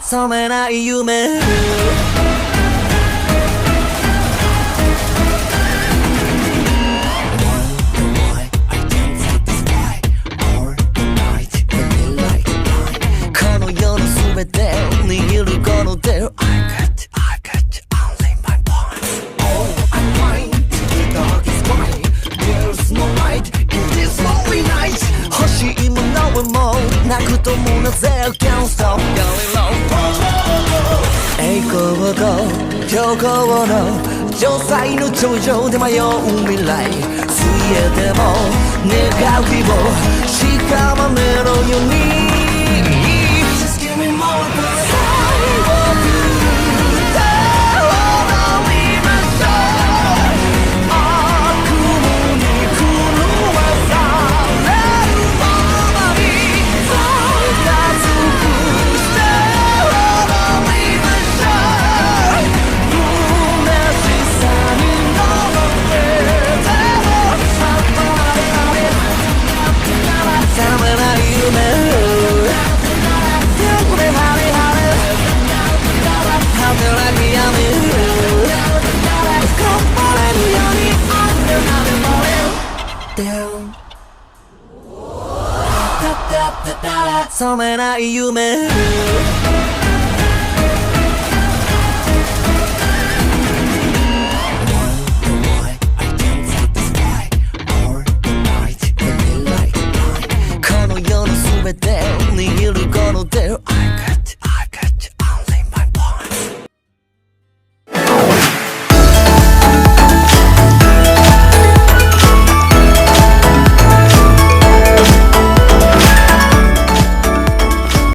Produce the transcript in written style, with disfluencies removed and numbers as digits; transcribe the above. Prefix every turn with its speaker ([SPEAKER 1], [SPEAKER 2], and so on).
[SPEAKER 1] 覚めない夢この世の全てを握るこの手を I got only my points Oh I'm fine The dark is fine There's no light in this lonely night 欲しいものはもうなくともなぜ Can't stop going low 栄光と強行の城塞の頂上で迷う未来ついえても願う希望しかまめろように Just give me more time 覚めない夢